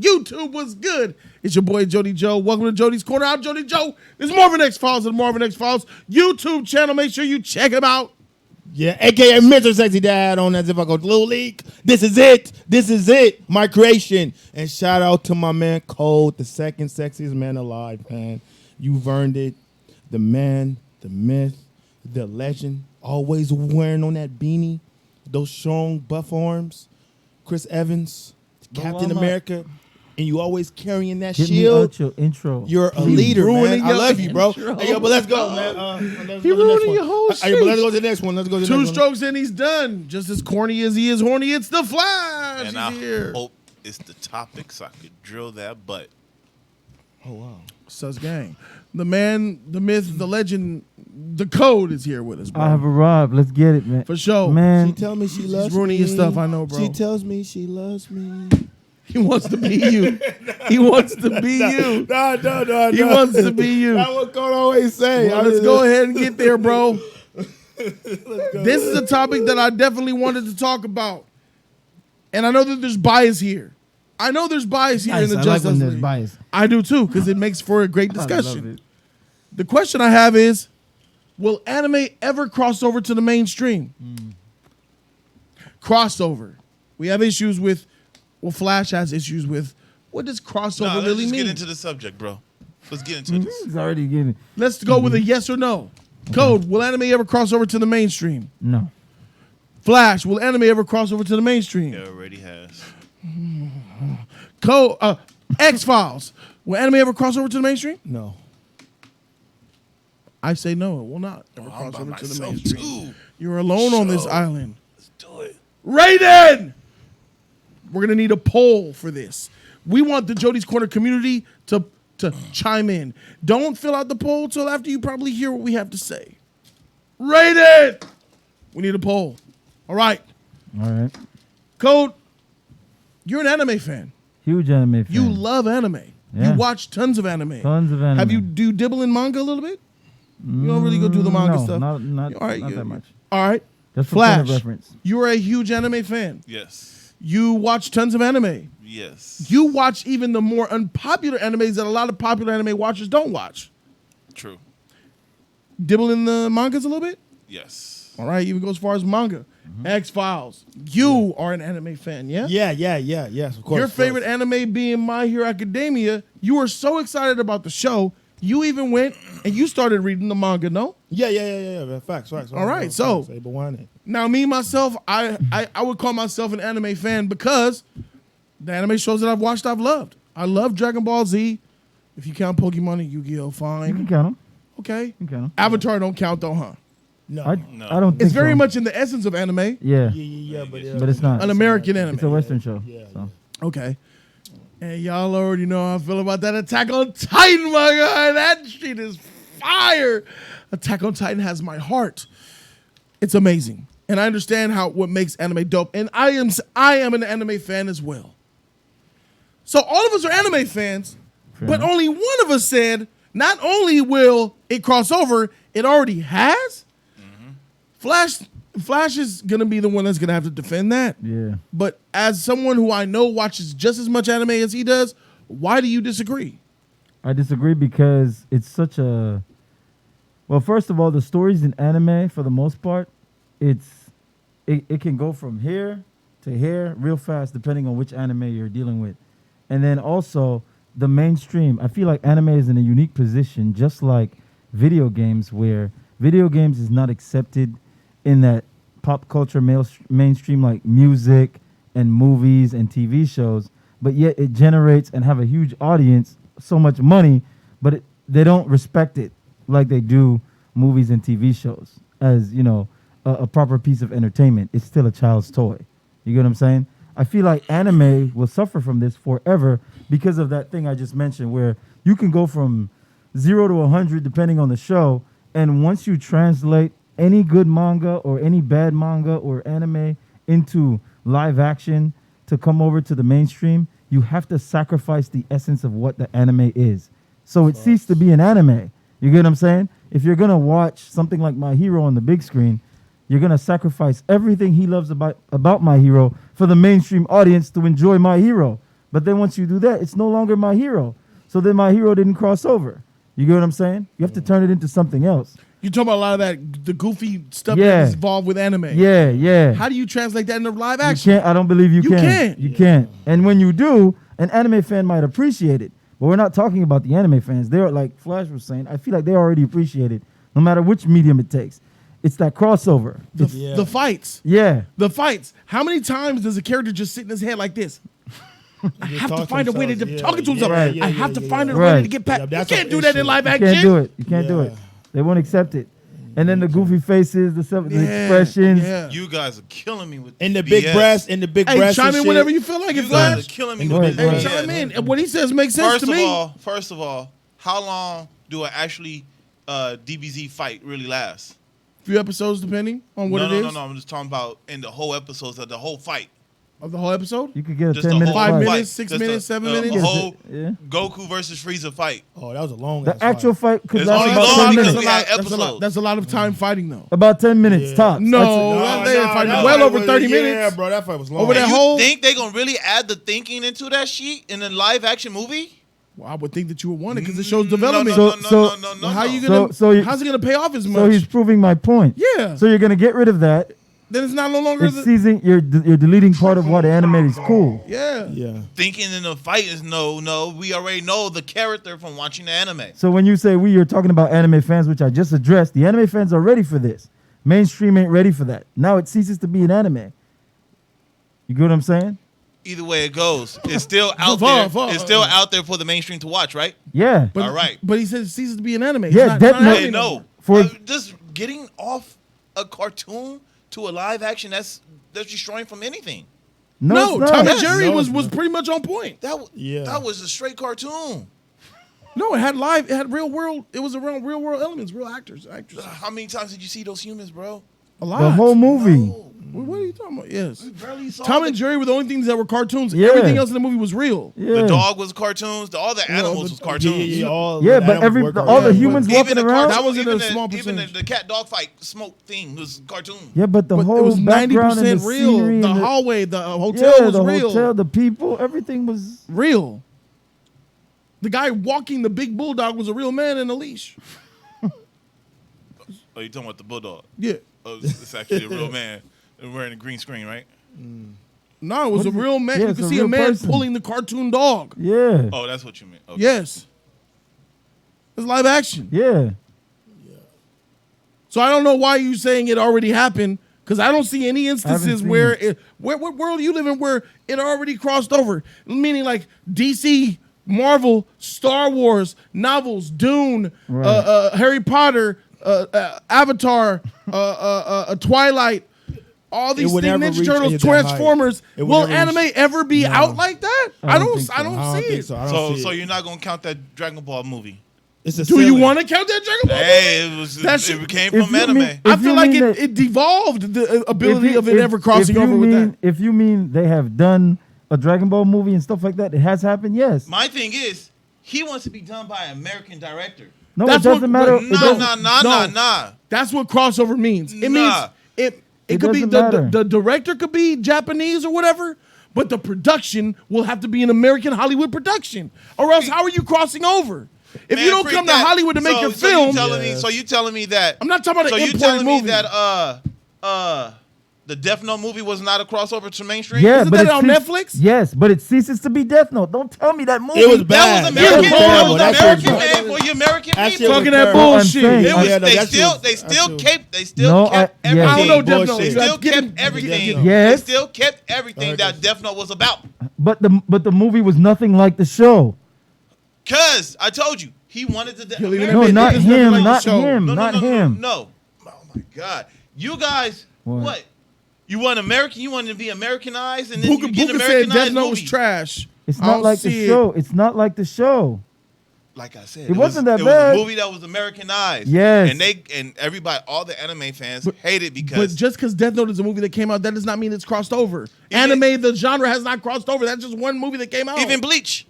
YouTube was good. It's your boy Jody Joe. Welcome to Jody's Corner. I'm Jody Joe. This is Marvin X Files and Marvin X Files YouTube channel. Make sure you check him out. Yeah, a.k.a. Mr. Sexy Dad on As If I Go to Little League. This is it. This is it. My creation. And shout out to my man Cole, the second sexiest man alive, man. You've earned it. The man, the myth, the legend. Always wearing on that beanie. Those strong buff arms. Chris Evans, Captain America. And you always carrying that Get shield. me out your intro. You're a leader, man. I love you, bro. Intro. Hey, yo, but let's go, man. He ruining your whole shit. But let's go to the next one. Let's go to the Two next one. strokes and he's done. Just as corny as he is horny, it's the Flash. And He's here. hope it's the topic so I could drill that butt. Oh, wow. Sus gang. The man, the myth, the legend, the code is here with us, bro. I have arrived. Let's get it, man. For sure. She Man, tells me she She's loves me. ruining your stuff, I know, bro. She tells me she loves me. He wants to be you. He wants to be you. No. He wants to be you. That's what Cole always say. Well, let's go ahead and get there, bro. This is a topic that I definitely wanted to talk about. And I know that there's bias here. I know there's bias here in the I like Justice when there's League. bias. I do too, because it makes for a great I love discussion. it. The question I have is, will anime ever cross over to the mainstream? Crossover. We have issues with, well, Flash has issues with, what does crossover Nah, let's really just mean? get into the subject, bro. Let's get into this. He's already getting. Let's go with a yes or no. Code, will anime ever cross over to the mainstream? No. Flash, will anime ever cross over to the mainstream? It already has. X-Files, will anime ever cross over to the mainstream? No. I say no, it will not ever I'm cross by over to the myself mainstream. too. You're alone on this So- island. Let's do it. Raiden! We're going to need a poll for this. We want the Jody's Corner community to chime in. Don't fill out the poll till after you probably hear what we have to say. Raiden! We need a poll. All right. All right. Code, you're an anime fan. Huge anime fan. You love anime. Yeah. You watch tons of anime. Tons of anime. Do you dibble in manga a little bit? You don't really go do the manga no, stuff. Not All right, not you- that much. All right. Just for point of Flash, reference. you're a huge anime fan. Yes. You watch tons of anime. Yes. You watch even the more unpopular animes that a lot of popular anime watchers don't watch. True. Dibble in the mangas a little bit? Yes. All right, even go as far as manga. X-Files. You are an anime fan, yeah? Yes, of course. Your of favorite course. anime being My Hero Academia. You were so excited about the show, you even went and you started reading the manga, no? Yeah. Facts. All right, so- But why not? Now, me, myself, I would call myself an anime fan because the anime shows that I've watched, I've loved. I love Dragon Ball Z. If you count Pokemon and Yu-Gi-Oh, You can fine. count them. Okay. You can count 'em. Avatar don't count though, huh? No. I don't think It's very so. much in the essence of anime, Yeah. But But it's not. an American anime. It's a Western show. Yeah. So. Okay. And y'all already know how I feel about that Attack on Titan manga. That shit is fire. Attack on Titan has my heart. It's amazing. And I understand what makes anime dope. And I am an anime fan as well. So all of us are anime fans, but enough. only one of us said not only will it cross over, it already has. Flash is gonna be the one that's gonna have to defend that. Yeah. But as someone who I know watches just as much anime as he does, why do you disagree? I disagree because it's such a. Well, first of all, the stories in anime, for the most part, it can go from here to here real fast, depending on which anime you're dealing with. And then also the mainstream. I feel like anime is in a unique position, just like video games, where video games is not accepted in that pop culture mainstream like music and movies and TV shows, but yet it generates and have a huge audience, so much money, but they don't respect it like they do movies and TV shows as, you know, a proper piece of entertainment. It's still a child's toy. You get what I'm saying? I feel like anime will suffer from this forever because of that thing I just mentioned, where you can go from 0 to 100 depending on the show, and once you translate any good manga or any bad manga or anime into live action to come over to the mainstream, you have to sacrifice the essence of what the anime is. So it ceased to be an anime. You get what I'm saying? If you're going to watch something like My Hero on the big screen, you're going to sacrifice everything he loves about My Hero for the mainstream audience to enjoy My Hero. But then once you do that, it's no longer my hero. So then my hero didn't cross over. You get what I'm saying? You have to turn it into something else. You talking about a lot of that, the goofy stuff Yeah. that's involved with anime. Yeah. How do you translate that into live You action? can't. I don't believe you You can. can't. You can't. And when you do, an anime fan might appreciate it. But we're not talking about the anime fans. They're like Flash was saying. I feel like they already appreciate it, no matter which medium it takes. It's that crossover. The fights. Yeah. The fights. How many times does a character just sit in his head like this? I have to find a way to talking to himself. Right. I have to find a Right. way to get past. Yeah, You that's can't an do that in issue. live You action. can't do it. You can't do Yeah. it. They won't accept it. And then the goofy faces, the Yeah, expressions. yeah. You guys are killing me with And the BS. big breasts, and the big Hey, breasts. chime and in shit. whenever you feel like You it, guys are Flash. killing me Go with ahead, this go Hey, ahead. chime BS. in. And what he says makes sense First to of me. all, how long do an actually DBZ fight really last? Few episodes, depending on what it is No. I'm just talking about in the whole episodes of the whole fight. of the whole episode. You could get a Just 10-minute the whole 5 fight. minutes, 6 minutes, 7 minutes. A whole Yeah. Goku versus Frieza fight. Oh, that was a long. The actual fight could It's last only about long 10 because minutes. we had That's a lot. episodes. That's a lot of time fighting, though. About 10 minutes Yeah. tops. No, That's they fighting that well fight over was- 30 Yeah, minutes. bro, that fight was long. Over that And you whole- think they gonna really add the thinking into that sheet in a live action movie? Well, I would think that you would want it because it shows development. So- No. Well, how you So- gonna? so you- how's it gonna pay off as so much? he's proving my point. Yeah. So you're going to get rid of that. Then it's not no longer. It's seizing, you're deleting part of what anime is cool. Yeah. Yeah. Thinking in a fight is no. We already know the character from watching the anime. So when you say we, you're talking about anime fans, which I just addressed. The anime fans are ready for this. Mainstream ain't ready for that. Now it ceases to be an anime. You get what I'm saying? Either way it goes, it's still out Fuck. there. It's still out there for the mainstream to watch, right? Yeah. But, All right. But he says it ceases to be an anime. It's Yeah, not- Death it's not Note- anime Hey, no no. more. For- Just getting off a cartoon to a live action, that's destroying from anything. No, it's Tom not. and Jerry No, was it's not. pretty much on point. Yeah. That was a straight cartoon. No, it had live. It had real world. It was around real world elements, real actors, actresses. How many times did you see those humans, bro? A lot. The whole movie. What are you talking about? Yes. Barely saw Tom the- and Jerry were the only things that were cartoons. Yeah. Everything else in the movie was real. Yeah. The dog was cartoons. All the animals was cartoons. Yeah, all Yeah, the but animals were all the cartoons. humans walking the around. That was in even a the- small Even percentage. the cat dog fight smoke thing was cartoon. Yeah, but the But whole it was 90% background and the real. scenery The and hallway, the hotel yeah, was the real. hotel, the people, everything was. Real. The guy walking the big bulldog was a real man in a leash. Oh, you talking about the bulldog? Yeah. Oh, it's actually a real man wearing a green screen, right? No, it was a real man. Yeah, You it's could a see a real man person. pulling the cartoon dog. Yeah, Oh, that's what you meant. Okay. Yes. It's live action. yeah. So I don't know why you saying it already happened, because I don't see any instances seen where it. what world you live in where it already crossed over. Meaning like DC, Marvel, Star Wars, novels, Dune, Right. Harry Potter, Avatar, Twilight. All these would things, never Ninja reach Turtles, any of that height. Transformers. It would Will never anime reach- ever be No. out like that? I don't think so. I don't I don't see think it. so. I don't So, see so it. you're not gonna count that Dragon Ball movie? It's a Do you silly. want to count that Dragon Ball? Hey, it was. That It shit- came if from you anime. mean- I If feel you like mean it, that- it devolved the ability If you- of it ever crossing if you over with mean, that. If you mean they have done a Dragon Ball movie and stuff like that, it has happened. Yes. My thing is, he wants to be done by an American director. No, That's it doesn't what- matter. what- It Nah, doesn't- nah. That's what crossover means. It Nah. means it It could be doesn't the matter. director could be Japanese or whatever, but the production will have to be an American Hollywood production. Or else how are you crossing over? If Man, you don't freak come to that. Hollywood to make your So film, you telling me that? I'm not talking about So an you imported telling movie. me that the Death Note movie was not a crossover to mainstream? Yeah, Isn't but that it on ceas- Netflix? Yes, but it ceases to be Death Note. Don't tell me that movie. It was That bad. was American. That was That terrible. was That shit American, was man, for your American That shit people. was Talking that terrible. bullshit. I'm saying. It was, Yeah, no, they that still, shit was- they that still shit was- kept, they still No, kept yeah. everything. I don't know Death Bullshit. Note. They You still gotta get kept him- everything. Yes. They still kept everything that Death Note was about. But the movie was nothing like the show. Cause I told you he wanted to. He'll even No, admit not it is nothing him, like the not show. him, No, not no, no, him. No. Oh my God, you guys, What? what? You want American? You want to be Americanized, and then Buka you get said Death Americanized Note was movie. trash. It's I not don't like the see it. show. It's not like the show. Like I said, It wasn't that it bad. was a movie that was Americanized. Yes. and everybody, all the anime fans hate it But because just because Death Note is a movie that came out, that does not mean it's crossed over. Even- Anime, the genre has not crossed over. That's just one movie that came out. even Bleach.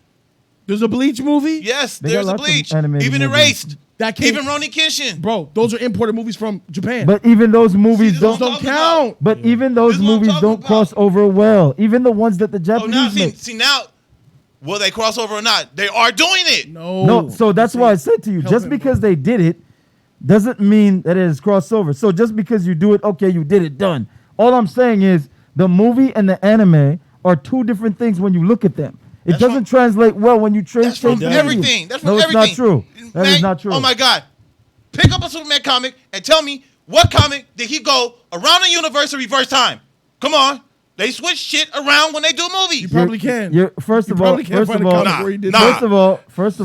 There's a Bleach movie. Yes, They got there's a lots of Bleach. animated Even movies. Erased. That came, Even Rurouni Kenshin. bro. Those are imported movies from Japan. But even those movies See, this don't. is what I'm don't talking about. count. But even those This is what I'm movies talking don't about. cross over well. Even the ones that the Oh, now Japanese make. see now, will they cross over or not? They are doing it. No, so that's why I said to you, just because they did it doesn't mean that it is crossover. So just because you do it, okay, you did it, done. All I'm saying is the movie and the anime are two different things when you look at them. It doesn't translate well when you That's from everything. That's from everything. No, it's not true. That is not true. Oh my God. Pick up a Superman comic and tell me what comic did he go around the universe in reverse time? Come on. They switch shit around when they do movies. You probably can. First of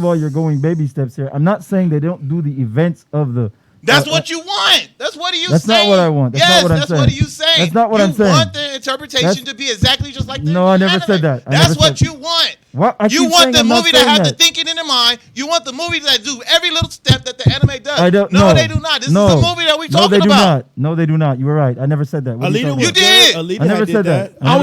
all, you're going baby steps here. I'm not saying they don't do the events of the. That's what you want. That's what are you saying? That's not what I want. That's not what I'm saying. What are you saying? That's not what I'm saying. You want the interpretation to be exactly just like the No, I never said that. That's what you want. You want the movie to have the thinking in their mind. You want the movie that do every little step that the anime does. No, they do not. This is the movie that we talking about. No, they do not. You were right. I never said that. You did. Alita I never said that. I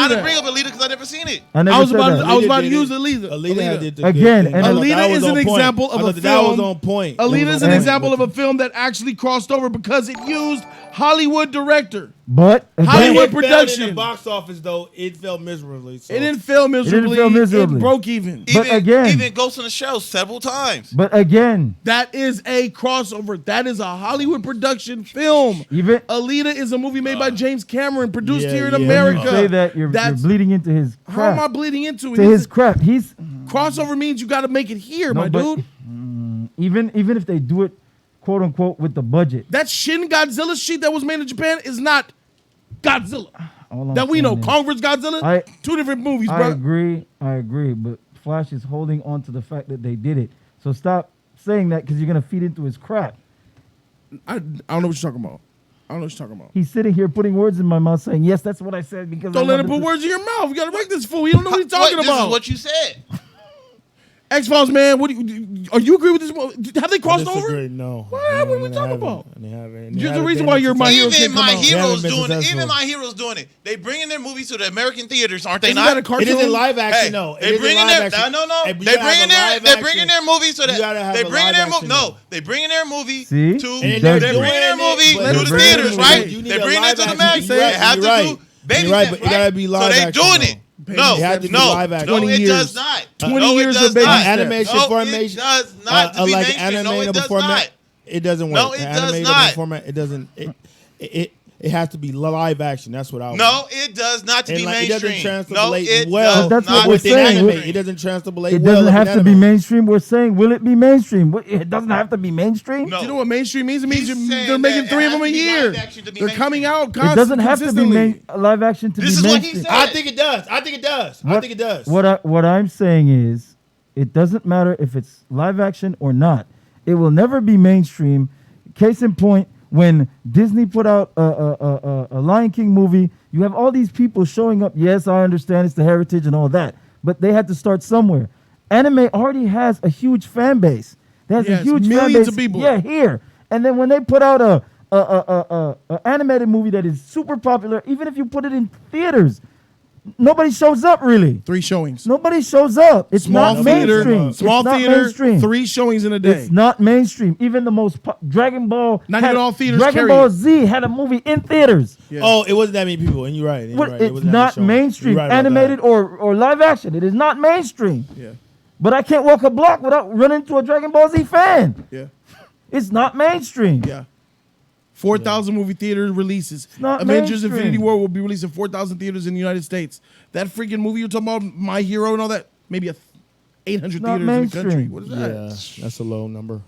didn't bring up Alita because I never seen it. I was about to use Alita. Again, and Alita is an example of a film. That was on point. Alita is an example of a film that actually crossed over because it used Hollywood director. But Hollywood it production. In the box office, though, it fell miserably. So. It didn't fail miserably. It broke even. Even Ghost in the Shell several times. But again, that is a crossover. That is a Hollywood production film. Alita is a movie made by James Cameron, produced here in America. When you say that, you're bleeding into his crap. How am I bleeding into it? To his crap. Crossover means you got to make it here, my dude. Even if they do it, quote unquote, with the budget. That Shin Godzilla shit that was made in Japan is not Godzilla. That we know. Kong vs. Godzilla, two different movies, bro. I agree. But Flash is holding on to the fact that they did it. So stop saying that because you're going to feed into his crap. I don't know what you're talking about. He's sitting here putting words in my mouth saying, yes, that's what I said. Because don't let him put words in your mouth. You got to wreck this fool. He don't know what he's talking about. This is what you said. X-Files, man. Are you agree with this? Have they crossed over? No. What are we talking about? They haven't. There's a reason why you're My Hero Even My Hero's doing it. Even My Hero's doing it. They bringing their movies to the American theaters, aren't they? Isn't that a cartoon? It isn't live action, no. They bringing their They're bringing their movies to the. They bringing their movie. No, they bringing their movie to. They're bringing their movie to the theaters, right? They bringing it to the Max. They have to do baby steps, right? It gotta be live action. So they doing it. No, it does not. 20 years of baby animation It formation. does not. To be like mainstream. No, it does format. not. It doesn't work. No, it does not. Format. It doesn't. It has to be live action. That's what I. No, it does not to be mainstream. It doesn't translate does well. That's what we're saying. Anime. It doesn't translate well. It doesn't have to be mainstream. We're saying, will it be mainstream? It doesn't have to be mainstream. No. Do you know what mainstream means? It means they're making 3 of them a year. They're coming out constantly. It doesn't have to be live action to be mainstream. This is what he said. I think it does. What I'm saying is, it doesn't matter if it's live action or not. It will never be mainstream. Case in point, when Disney put out a Lion King movie, you have all these people showing up. Yes, I understand it's the heritage and all that, but they had to start somewhere. Anime already has a huge fan base. There's a huge millions fan base, of people. Yeah, here. And then when they put out a animated movie that is super popular, even if you put it in theaters, nobody shows up really. 3 showings. Nobody shows up. It's not mainstream. Small theater, 3 showings in a day. It's not mainstream. Even the most Dragon Ball. Not even all theaters. Dragon Ball Z had a movie in theaters. Yeah. Oh, it wasn't that many people, and you're right. It's not mainstream, animated or live action. It is not mainstream. Yeah. But I can't walk a block without running into a Dragon Ball Z fan. Yeah. It's not mainstream. Yeah. 4,000 movie theater releases. Not Avengers mainstream. Infinity War will be released in 4,000 theaters in the United States. That freaking movie you're talking about, My Hero and all that, maybe 800 not theaters mainstream. in the country. What is that? Yeah, that's a low number.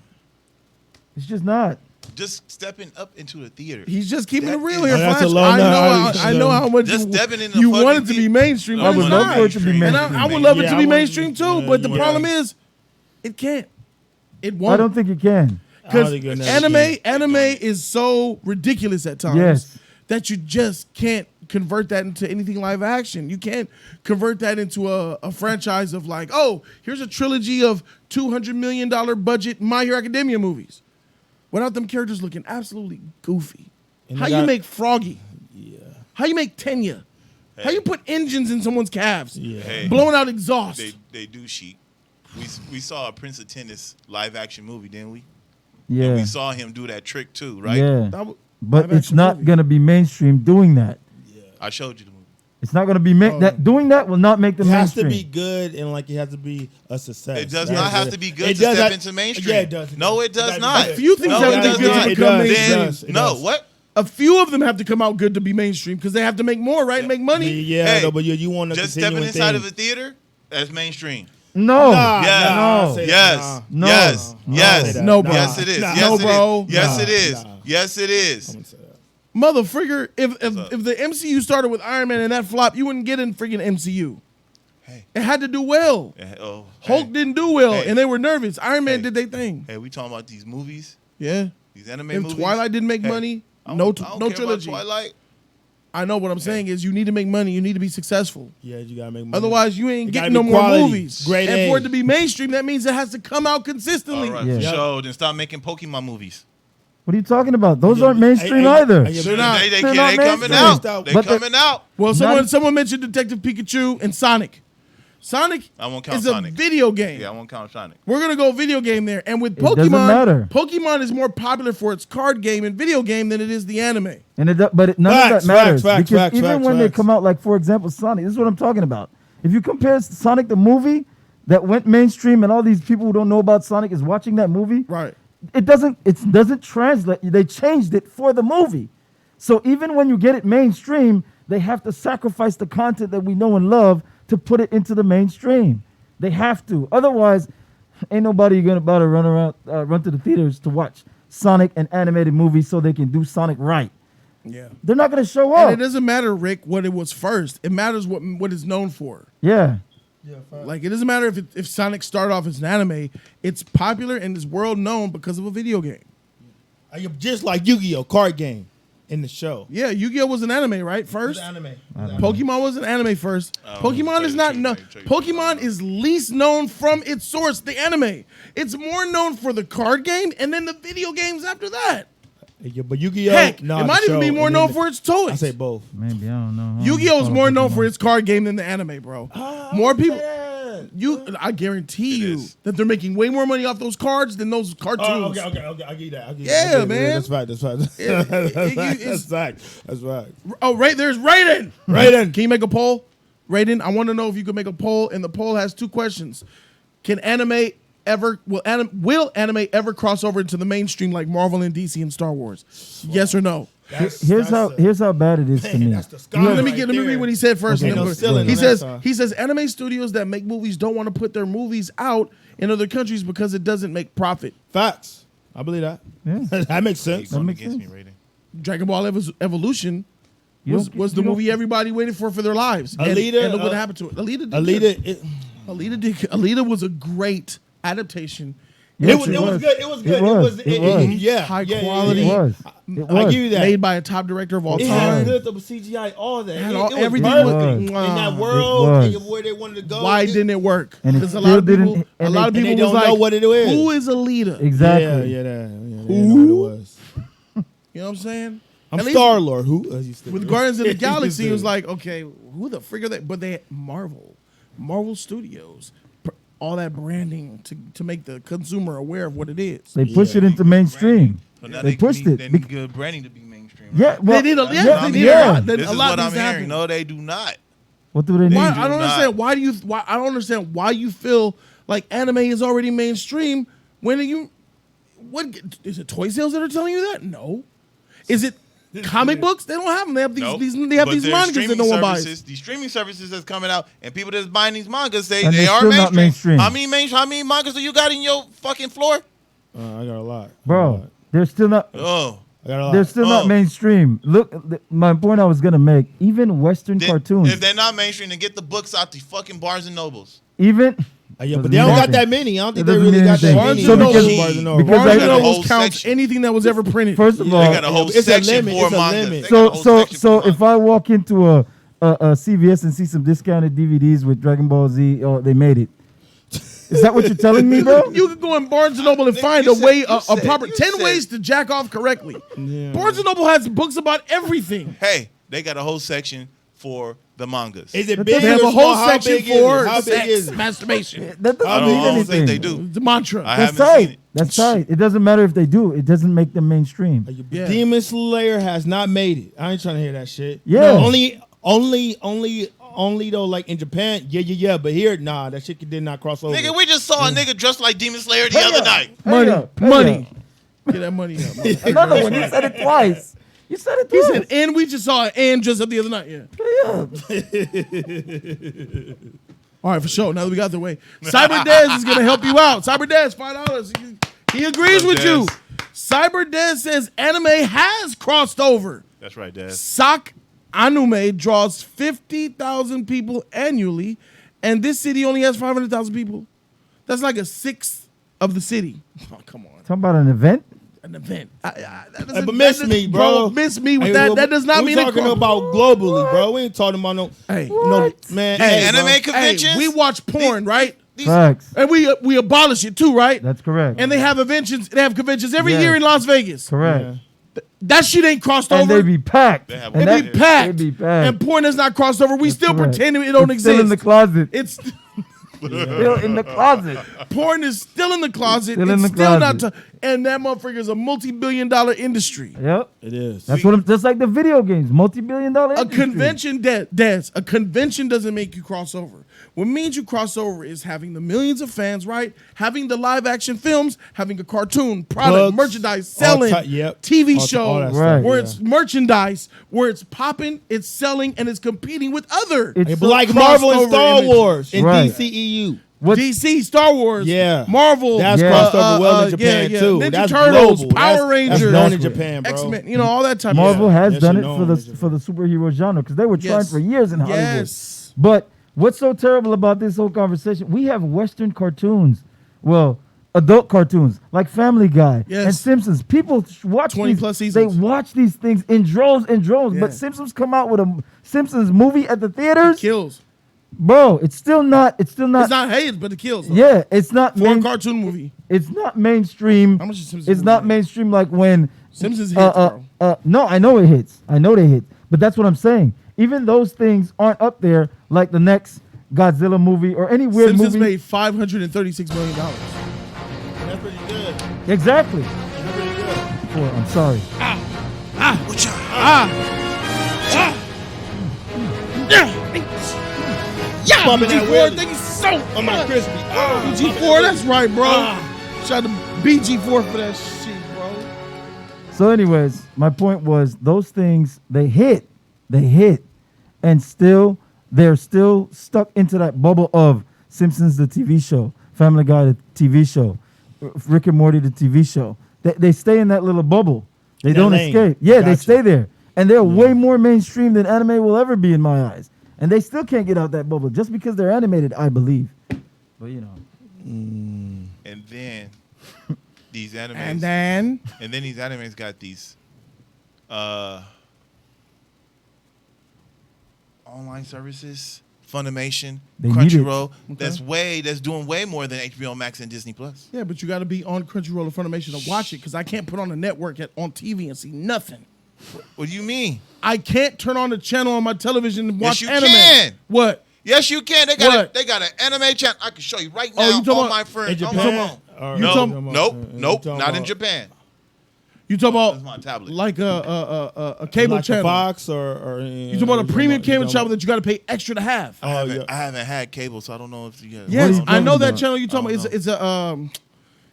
It's just not. Just stepping up into the theater. He's just keeping it real is- here, That's Flash. a low number. I know how much Just stepping in the you fucking want it to be theater. mainstream. I but would it's love not. for it to be And mainstream. I would love it Yeah, to I be would- mainstream too, but the yeah. problem is, it can't. It won't. I don't think it can. Because I don't think it never anime is so ridiculous at times Yes. that you just can't convert that into anything live action. You can't convert that into a franchise of like, oh, here's a trilogy of $200 million budget My Hero Academia movies without them characters looking absolutely goofy. And How they you got- make Froggy? Yeah. How you make Tenya? How you put engines in someone's calves? Yeah. Hey. Blowing out exhaust. They do cheat. We saw a Prince of Tennis live action movie, didn't we? Yeah. And we saw him do that trick too, right? Yeah. That w- But live it's action not movie. going to be mainstream doing that. I showed you the movie. It's not going to be doing that will not make them mainstream. It has to be good and like it has to be a success. It does not have to be good to step into mainstream. Yeah, it does. No, it does not. A few things have to be good to become mainstream. No, what? A few of them have to come out good to be mainstream because they have to make more, right? Make money. Yeah, no, but you want to just stepping inside of a theater. That's mainstream. No. Yes, No, bro. Yes, it is. No, bro. Yes, it is. Yes, it is. Motherfreaker, if the MCU started with Iron Man and that flop, you wouldn't get in freaking MCU. Hey. It had to do well. Hulk didn't do well, and they were nervous. Iron Man did their thing. Hey, we talking about these movies? Yeah. These anime if movies? Twilight didn't make money, no trilogy. Twilight. I know what I'm saying is you need to make money. You need to be successful. Yeah, you gotta make money. Otherwise, you ain't getting no more movies. Great and for it to be mainstream, that means it has to come out consistently. All right, so then stop making Pokemon movies. What are you talking about? Those aren't mainstream either. They're not. They coming out. They coming out. Well, someone mentioned Detective Pikachu and Sonic. Sonic is a video game. Yeah, I won't count Sonic. We're going to go video game there. And with Pokemon, Pokemon is more popular for its card game and video game than it is the anime. And none of that matters. Because even when they come out, like, for example, Sonic, this is what I'm talking about. If you compare Sonic the movie that went mainstream and all these people who don't know about Sonic is watching that movie. Right. It doesn't translate. They changed it for the movie. So even when you get it mainstream, they have to sacrifice the content that we know and love to put it into the mainstream. They have to. Otherwise, ain't nobody gonna about to run to the theaters to watch Sonic and animated movies so they can do Sonic right. Yeah. They're not gonna show up. And it doesn't matter, Rick, what it was first. It matters what it's known for. Yeah. Like, it doesn't matter if Sonic started off as an anime. It's popular and is world known because of a video game. Just like Yu-Gi-Oh! Card game in the show. Yeah, Yu-Gi-Oh! Was an anime, right? First? Anime. Pokemon was an anime first. Pokemon is not known. Pokemon is least known from its source, the anime. It's more known for the card game and then the video games after that. Yeah, but Yu-Gi-Oh! Heck, it might even be more known for its toys. I say both. Maybe, I don't know. Yu-Gi-Oh! is more known for its card game than the anime, bro. More people. I guarantee you that they're making way more money off those cards than those cartoons. Okay. I'll give you that. Yeah, man. That's fact. That's fact. That's right. Oh, right. There's Raiden. Raiden. Can you make a poll? Raiden, I want to know if you could make a poll, and the poll has two questions. Will anime ever cross over into the mainstream like Marvel and DC and Star Wars? Yes or no? Here's how bad it is to me. Let me read what he said first. He says anime studios that make movies don't want to put their movies out in other countries because it doesn't make profit. Facts. I believe that. Yeah. That makes sense. Dragon Ball Evolution was the movie everybody waited for their lives. Alita, and look what happened to it. Alita was a great adaptation. It was good. It was High quality. It was. I give you that. Made by a top director of all time. It had good CGI, all that. It was everything perfect in that world and where they wanted to go. Why didn't it work? Because a lot of people don't know what it is. Who is Alita? Exactly. Who? You know what I'm saying? I'm Star-Lord. Who? With Guardians of the Galaxy, it was like, okay, who the frig are they? But they Marvel Studios. All that branding to make the consumer aware of what it is. They push it into mainstream. So now they pushed it. They need good branding to be mainstream. Right? Yeah, well, they need This is what I'm hearing. No, they do not. What do they need? I don't understand. I don't understand why you feel like anime is already mainstream. What is it? Toy sales that are telling you that? No. Is it comic books? They don't have them. They have these mangas that no one buys. These streaming services that's coming out, and people that's buying these mangas say and they are mainstream. How many mangas do you got in your fucking floor? I got a lot, bro. They're still not. Oh, I got a lot. They're still not mainstream. Look, my point I was gonna make. Even Western cartoons. If they're not mainstream, then get the books out the fucking Barnes and Nobles. Even. But they don't got that many. I don't think they really got that many. So Barnes and Nobles counts anything that was ever printed. First of all, they got a whole section for manga. So if I walk into a CVS and see some discounted DVDs with Dragon Ball Z, they made it. Is that what you're telling me, bro? You could go in Barnes and Noble and find a proper 10 ways to jack off correctly. Yeah. Barnes and Noble has books about everything. Hey, they got a whole section for the mangas. Is it big? They have a whole section for sex, masturbation. That doesn't mean anything. They do. The mantra. That's tight. That's tight. It doesn't matter if they do. It doesn't make them mainstream. Demon Slayer has not made it. I ain't trying to hear that shit. Yeah. No. Only though, like in Japan, yeah. But here, nah, that shit did not cross over. Nigga, we just saw a nigga dressed like Demon Slayer the other night. Money. Get that money up. Another one. You said it twice. You said it He twice. said, and we just saw an and just up the other night. Yeah. All right, for sure. Now that we got the way, Cyber Dez is gonna help you out. Cyber Dez, $5. He agrees with you. Cyber Dez says anime has crossed over. That's right, Dez. Sock Anime draws 50,000 people annually, and this city only has 500,000 people. That's like a sixth of the city. Oh, come on. Talking about an event? An event. But miss me, bro. Miss me with that. That does not mean we're talking about globally, bro. We ain't talking about no. Hey, no, man. Hey, anime conventions. We watch porn, right? Facts. And we abolish it too, right? That's correct. And they have conventions. They have conventions every year in Las Vegas. Correct. Yeah. That shit ain't crossed And over. they be packed. They have And They be packed. They be packed. And porn has not crossed over. We That's still correct. pretend it don't It's exist. Still in the closet. It's Still in the closet. porn is still in the closet. Still in It's the still closet. not. And that motherfucker is a multi-billion-dollar industry. Yep. It is. That's what I'm, just like the video games, multi-billion-dollar A industry. convention, Des, a convention doesn't make you cross over. What means you cross over is having the millions of fans, right? Having the live action films, having a cartoon, product, Books, merchandise, selling, TV show, all that Right. stuff, where yeah. it's merchandise, where it's popping, it's selling, and it's competing with other. It's Hey, so but like crossed Marvel and over Star images. Wars and Right. DCEU. What's, DC, Star Wars, Yeah. Marvel, That's Yeah. crossed over well in Japan too. Ninja That's Turtles, global. Power That's Rangers, known in Japan, bro. X-Men, all that type Marvel of stuff. has Yes, done you it know, for Ninja. the superhero genre because they were trying Yes. for years in Hollywood. Yes. But what's so terrible about this whole conversation? We have Western cartoons, well, adult cartoons like Family Guy Yes. and Simpsons. People watch 20 these, plus They seasons. watch these things in droves and droves. Yeah. But Simpsons come out with a Simpsons movie at the theaters, Kills. bro. It's still not. It's not hated, but it kills. Though. Yeah, it's not. For a cartoon movie. It's not mainstream. How much is Simpsons It's movie not made? mainstream like when Simpsons hits, bro. no, I know it hits. I know they hit. But that's what I'm saying. Even those things aren't up there like the next Godzilla movie or any weird Simpsons movie. made $536 million. That's pretty good. Exactly. That's pretty good. Boy, I'm sorry. Yeah, Bumping that BG4, wheelie. thank you so On my much. crispy. BG4, that's right, bro. Shout out to BG4 for that shit, bro. So, anyways, my point was those things they hit, and they're still stuck into that bubble of Simpsons the TV show, Family Guy the TV show, Rick and Morty the TV show. They stay in that little bubble. They That don't lane. escape. Yeah, they Gotcha. stay there, and they're way more mainstream than anime will ever be in my eyes. And they still can't get out that bubble just because they're animated, I believe. But And then these animes. And then these animes got these online services, Funimation, They need it. Crunchyroll. That's doing way more than HBO Max and Disney Plus. yeah, but you got to be on Crunchyroll or Funimation to watch it because I can't put on a network on TV and see nothing. What do you mean? I can't turn on the channel on my television and watch you anime. can. What? Yes, you can. They got an anime channel. I can show you right now. you talking on about- my friend. In on my Japan? phone. Or- You talking- Nope. Not in Japan. You talk That's about my tablet. like a cable like channel? Fox or You talking about a premium cable channel that you got to pay extra to have? I Oh, haven't, I haven't had cable, so I don't know if you guys. Yes, you I know talking that about? channel you talking I about. don't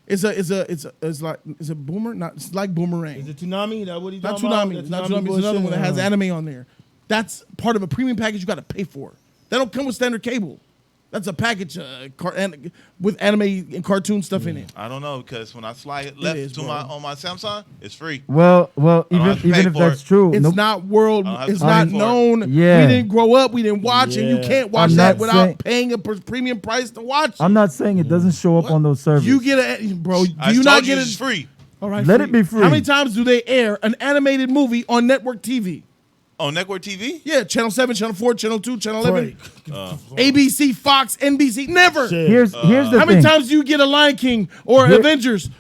It's a boomer. Not it's like Boomerang. Is it Toonami? That what he Not talking about? Toonami. The It's not Toonami. It's bullshit? another one that has anime on there. That's part of a premium package you got to pay for. They don't come with standard cable. That's a package with anime and cartoon stuff in it. I don't know because when I slide is, left to bro. on my Samsung, it's free. Well, don't even have to pay if for that's it. true, It's nope. not world. I don't have It's to not pay for it. known. Yeah. We didn't grow up. We didn't watch, and you Yeah. can't watch I'm that not without saying- paying a premium price to watch. I'm not saying it doesn't show up on those servers. You get a bro. Do I you told not you get it's it? free All right, Let it be free. How many times do they air an animated movie on network TV? on network TV. Yeah, Channel 7, Channel 4, Channel 2, Channel 11, Right. ABC, Fox, NBC. Never. Shit. Here's the How many thing. times do you get a Lion King or Here- Avengers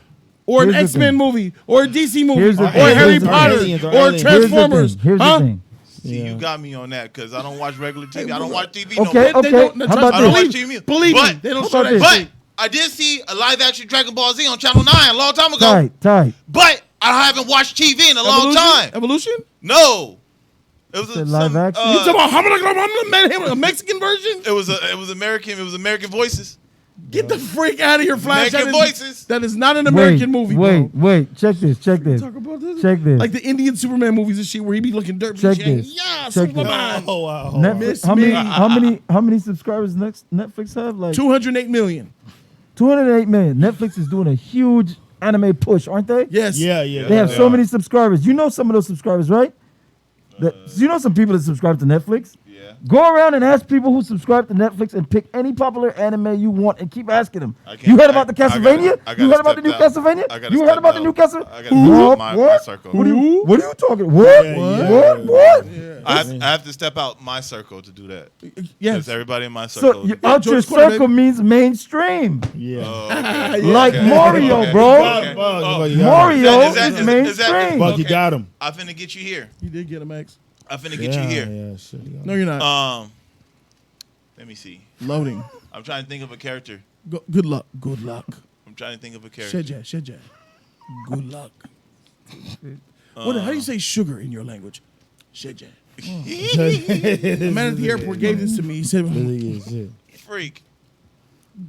or an here's the X-Men thing. movie or a DC movie Here's the or thing. Harry Here's the Potter thing. or Aliens. Transformers? Here's huh? the thing. See, you got me on that because I don't watch regular TV. I don't watch TV Okay, no more. okay. They don't- How about I don't this? watch TV. Believe me, But- they don't How show about that this? shit. But I did see a live action Dragon Ball Z on Channel 9 a long time ago. Tight. But I haven't watched TV in a long time. Evolution? No. It was live action. You talking about a Mexican version? It was American. It was American Voices. Get the freak out of here, Flash. American Voices. That is not an American movie, bro. Wait. Check this. Talk about this. Check this. Like the Indian Superman movies and shit where he be looking dirt. Check this. Yeah, Check Superman. Oh wow. Netflix, how many subscribers Netflix have? Like 208 million. 208 million. Netflix is doing a huge anime push, aren't they? Yes. Yeah. They have so many subscribers. You know some of those subscribers, right? You know some people that subscribe to Netflix? Yeah. Go around and ask people who subscribe to Netflix and pick any popular anime you want and keep asking them. You heard about the Castlevania? You heard about the new Castlevania? You heard about the new Castlevania? I gotta step out my circle. What are you talking? What? What? I have to step out my circle to do that. Yes. Because everybody in my circle. So out your circle means mainstream. Yeah. Like Mario, bro. Mario is mainstream. Buck, you got him. I finna get you here. You did get him, X. I finna get you here. Yeah, shit. No, you're not. Let me see. Loading. I'm trying to think of a character. Good luck. Good luck. I'm trying to think of a character. Shedja. Good luck. How do you say sugar in your language? Shedja. The man at the airport gave this to me. He said, Freak.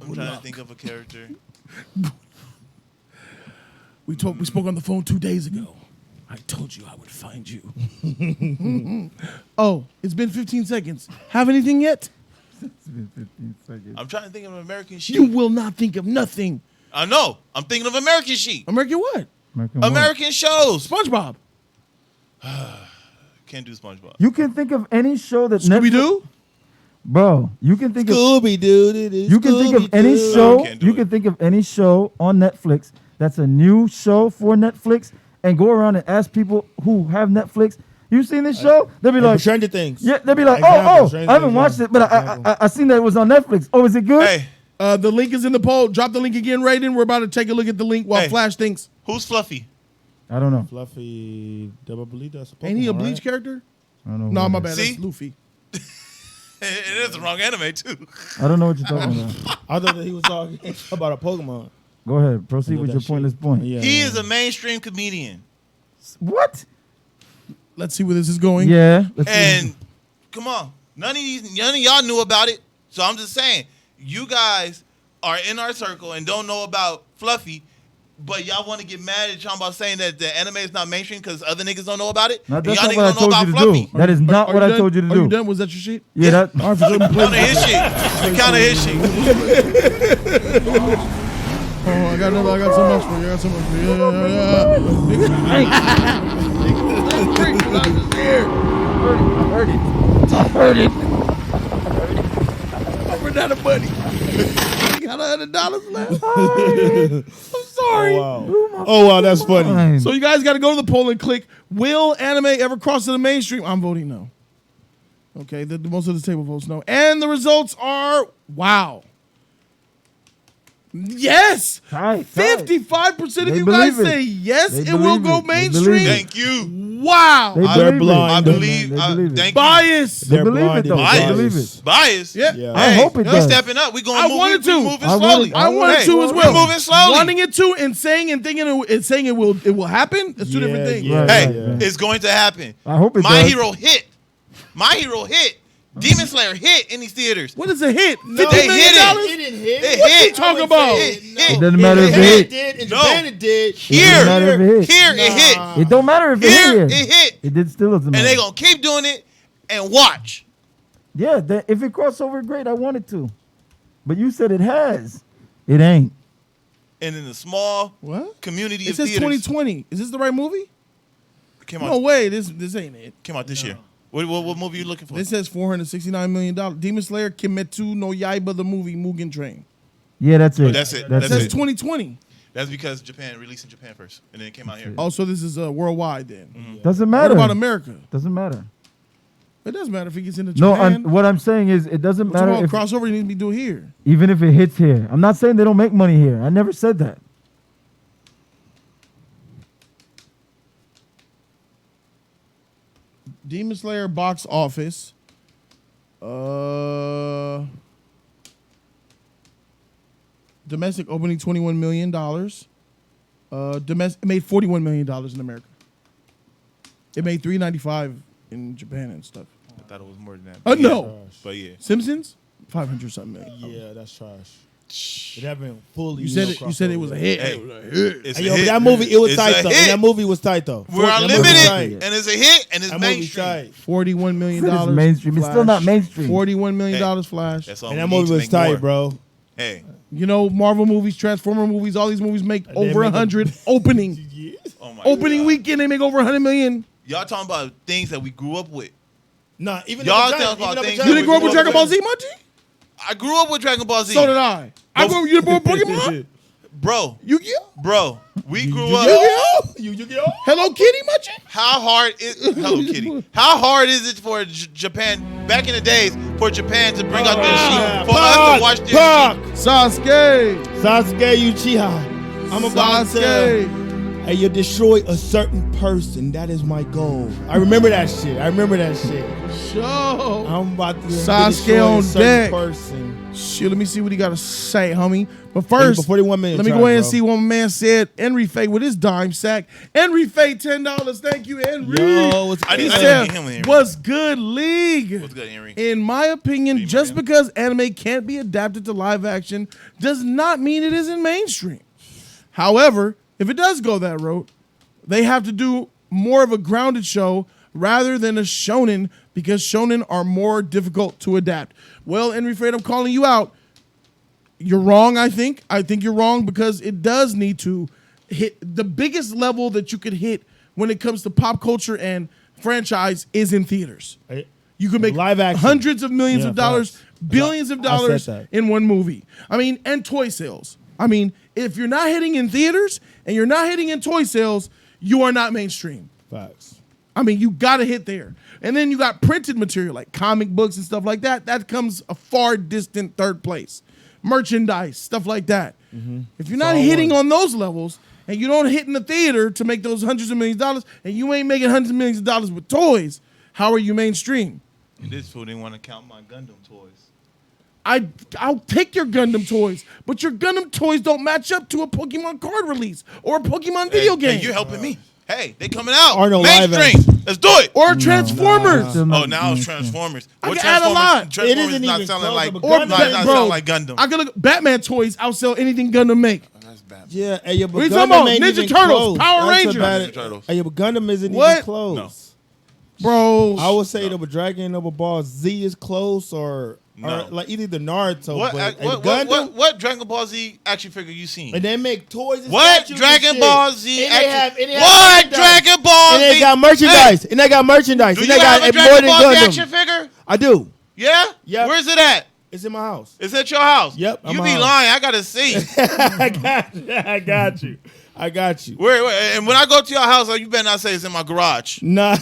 I'm trying to think of a character. We spoke on the phone 2 days ago. I told you I would find you. Oh, it's been 15 seconds. Have anything yet? It's been 15 seconds. I'm trying to think of an American sheep. You will not think of nothing. I know. I'm thinking of American sheep. American what? American shows. SpongeBob. Can't do SpongeBob. You can think of any show that Scooby-Doo? Bro, you can think Scooby-Doo. You can think of any show. You can think of any show on Netflix that's a new show for Netflix, and go around and ask people who have Netflix. You seen this show? They'll be like Stranger Things. Yeah, they'll be like, Exactly. I haven't watched it, but I seen that it was on Netflix. Oh, is it good? Hey, The link is in the poll. Drop the link again, Raiden. We're about to take a look at the link while Flash thinks. who's Fluffy? I don't know. Fluffy, I believe that's a Pokemon, Ain't he a Bleach right? character? I don't know. No, what my it bad. is. See? That's Luffy. It is the wrong anime, too. I don't know what you're talking about. I thought that he was talking about a Pokemon. Go ahead. Proceed with your pointless point. Yeah, He is a mainstream comedian. What? Let's see where this is going. Yeah. And come on, none of y'all knew about it. So I'm just saying, you guys are in our circle and don't know about Fluffy, but y'all want to get mad at y'all about saying that the anime is not mainstream because other niggas don't know about it. No, And that's y'all not niggas what I don't know told you about to Fluffy. do. That is not Are what you I done? told you to Are you do. done? Was that your shit? Yeah, that. Kind of his shit. It kind of his shit. Oh, I got so much for you. I got so much for you. I heard it. I ran out of money. Got $100 left. I'm sorry. Oh wow, that's funny. So you guys got to go to the poll and click, will anime ever cross to the mainstream? I'm voting no. Okay, the most of the table votes no. And the results are, wow. Yes. 55% of you guys say yes, it will go mainstream. Thank you. Wow. They're blind. I believe. They Thank Bias. They believe it though. They believe it. you. Bias. Yeah. Yeah. I hope it We're does. stepping up. We're going I to wanted to. moving I slowly. wanted- I wanted to as well. We're moving slowly. Wanting it to and saying and thinking and saying it will happen. It's two different things. Right. Hey, it's going to happen. I hope it My does. Hero hit. My Hero hit. Demon Slayer hit in these theaters. What is a hit? $50 They million? hit it. didn't hit. They What hit. you talking about? It doesn't matter if it hit. did. In No. Japan it did. Here, doesn't matter if it hit. here it hit. It don't matter if it Here hit. it hit. It did still doesn't matter. And they gonna keep doing it and watch. Yeah, if it crossed over, great. I want it to, but you said it has. It ain't. And in the small What? community It of says theaters, 2020. Is this the right movie? came No out way. This ain't it. came out this year. What movie you looking for? This says $469 million. Demon Slayer Kimetsu no Yaiba the movie Mugen Train. Yeah, that's it. that's it. It That's says it. 2020. That's because Japan released in Japan first, and then it came out here. Oh, so this is worldwide then. Doesn't What matter. about America? Doesn't matter. It doesn't matter if it gets into No, Japan. what I'm saying is it doesn't What's matter about if, crossover you need to be doing here. even if it hits here. I'm not saying they don't make money here. I never said that. Demon Slayer box office. Domestic opening $21 million. Domestic made $41 million in America. It made $395 in Japan and stuff. I thought it was more than that. No. But yeah. Simpsons, 500 something million. Yeah, that's trash. It haven't fully. You said it was a hit. Hey, It was a hit. it's Hey, a yo, but hit. that movie, it was It's tight a though. hit. That movie was tight though. We're That movie was unlimited, tight. and it's a hit, and it's That movie mainstream. tight. $41 million. It's mainstream. It's still not mainstream. $41 million Flash. That's all And we that need movie to was make tight, more. bro. Hey, You know, Marvel movies, Transformer movies, all these movies make over make 100 opening. oh my Opening God. weekend, they make over 100 million. Y'all talking about things that we grew up with. Nah, even Y'all the talking about vagina, things even You the didn't grow up with vagina- Dragon Ball Z, Monty? I grew up with Dragon Ball Z. So did I. I grew up with Pokemon. Bro, Yu-Gi-Oh? bro, we grew up. Yu-Gi-Oh? Hello Kitty, Monty? How hard is Hello Kitty? How hard is it for Japan back in the days for Japan to bring out their sheet for us to watch their sheet? Sasuke. Uchiha. I'm about to Sasuke. Hey, you destroy a certain person. That is my goal. I remember that shit. Show. I'm about to Sasuke destroy on a certain deck. person. Shit, let me see what he got to say, homie. But first, Hey, 41 minutes, let me go Charles, ahead and bro. see what my man said. Henry Faye with his dime sack. Henry Faye, $10. Thank you, Henry. Yo, what's I He didn't said, get him, Henry. what's good, league? What's good, Henry? In my opinion, Be just man. because anime can't be adapted to live action does not mean it isn't mainstream. However, if it does go that route, they have to do more of a grounded show rather than a shonen because shonen are more difficult to adapt. Well, Henry Fred, I'm calling you out. You're wrong, I think. I think you're wrong because it does need to hit the biggest level that you could hit when it comes to pop culture and franchise is in theaters. You could make Live action. hundreds of millions Yeah, of dollars, facts. billions of I dollars said that. in one movie. I mean, and toy sales. I mean, if you're not hitting in theaters and you're not hitting in toy sales, you are not mainstream. Facts. I mean, you got to hit there. And then you got printed material like comic books and stuff like that. That comes a far distant third place. Merchandise, stuff like that. If you're not hitting on those levels and you don't hit in the theater to make those hundreds of millions of dollars and you ain't making hundreds of millions of dollars with toys, how are you mainstream? And this fool didn't want to count my Gundam toys. I'll take your Gundam toys, but your Gundam toys don't match up to a Pokemon card release or a Pokemon video game. Hey, you're helping me. Hey, they coming out. Or no live mainstream. Let's do it. or Transformers. Still Oh, not now it's mainstream. Transformers. I What can add a lot. Transformers It isn't not even selling close like to a Or Gundam. not selling like Gundam. I could look. Batman toys outsell anything Gundam make. That's bad. Yeah, hey, yo, but What you Gundam talking about? ain't Ninja even Turtles, close. Power That's Rangers. about it. Ninja Turtles. Hey, but Gundam isn't What? even close. No. Bro, I would say the Dragon Ball Z is close, or like either the Naruto. What, but hey, what, Gundam, what Dragon Ball Z action figure you seen? and they make toys. And What statues and Dragon shit. Ball Z And they have- action? and they have What merchandise. Dragon Ball And Z? they got merchandise. And they got merchandise. Do And you they got have a more Dragon than Ball Z Gundam. action figure? I do. Yeah? Yep. Where's it at? It's in my house. It's at your house. Yep, You I'm be out. lying. I gotta see. I got you. I got you. Where? And when I go to your house, you better not say it's in my garage. Nah.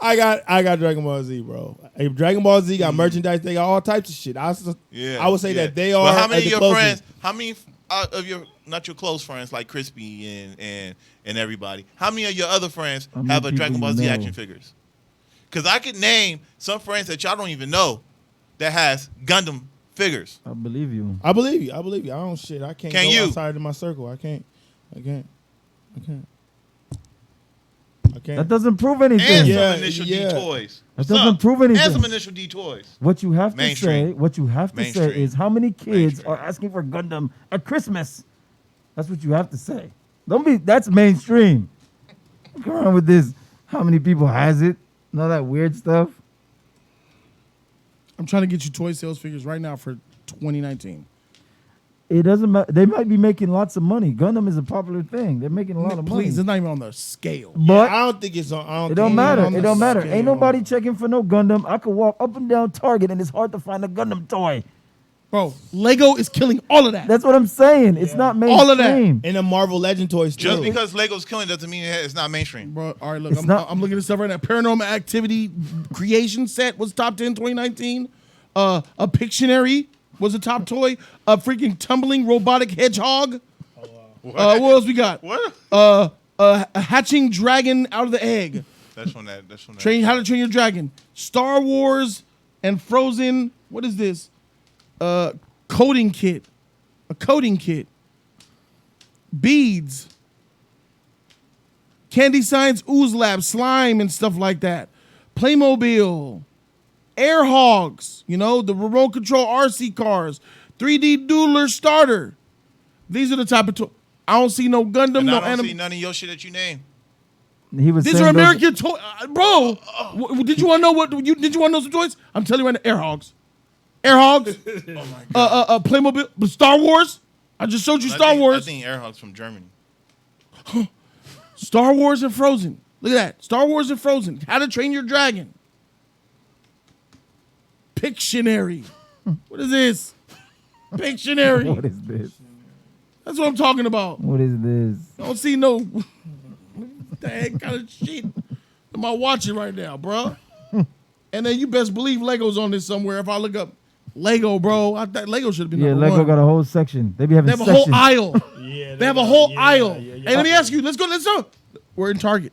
I got Dragon Ball Z, bro. If Dragon Ball Z got merchandise, they got all types of shit. I would say that they are. But how many the of your closest. friends? How many of your not your close friends like Crispy and everybody? How many of your other friends How many have a people Dragon Ball you Z know? action figures? Because I could name some friends that y'all don't even know that has Gundam figures. I believe you. I believe you. I don't shit. I can't Can go you? outside of my circle. I can't. That doesn't prove anything. And Yeah, some initial yeah. D toys. That What's doesn't up? prove anything. And some initial D toys. What you have to Mainstream. say, Mainstream. is how many kids Mainstream. are asking for Gundam at Christmas. That's what you have to say. Don't be. That's mainstream. Come on with this. How many people has it? And all that weird stuff. I'm trying to get you toy sales figures right now for 2019. It doesn't matter. They might be making lots of money. Gundam is a popular thing. They're making a lot of money. Please, it's not even on the scale. But I don't think it's on. I don't it don't think matter. on It the don't matter. scale. Ain't nobody checking for no Gundam. I could walk up and down Target and it's hard to find a Gundam toy. Bro, Lego is killing all of that. That's what I'm saying. It's not mainstream. All of that. And the Marvel Legend toys too. Just because Lego's killing doesn't mean it's not mainstream. Bro, all right, look, It's I'm not- looking at stuff right now. Paranormal Activity creation set was top 10 2019. A Pictionary was a top toy. A freaking tumbling robotic hedgehog. What else we got? What? A hatching dragon out of the egg. That's from that. How to Train Your Dragon. Star Wars and Frozen. What is this? Coding kit. A coding kit. Beads. Candy Science, Ooze Lab, Slime, and stuff like that. Playmobil, Air Hogs, you know, the remote control RC cars, 3D Doodler Starter. These are the type of toys. I don't see no Gundam, and no I don't see none of your shit that you name. These are American toys, bro. Did you want to know what? Did you want to know some toys? I'm telling you right now, Air Hogs. Air Hogs. Oh my god. Playmobil, Star Wars. I just showed you Star Wars. I think Air Hogs from Germany. Star Wars and Frozen. Look at that. Star Wars and Frozen. How to Train Your Dragon. Pictionary. What is this? Pictionary. What is this? That's what I'm talking about. What is this? I don't see no what the heck kind of shit am I watching right now, bro? And then you best believe Lego's on this somewhere. If I look up Lego, bro, I thought Lego should have been number Lego one. got a whole section. They have a whole aisle. They have a whole aisle. Hey, let me ask you. Let's go. We're in Target.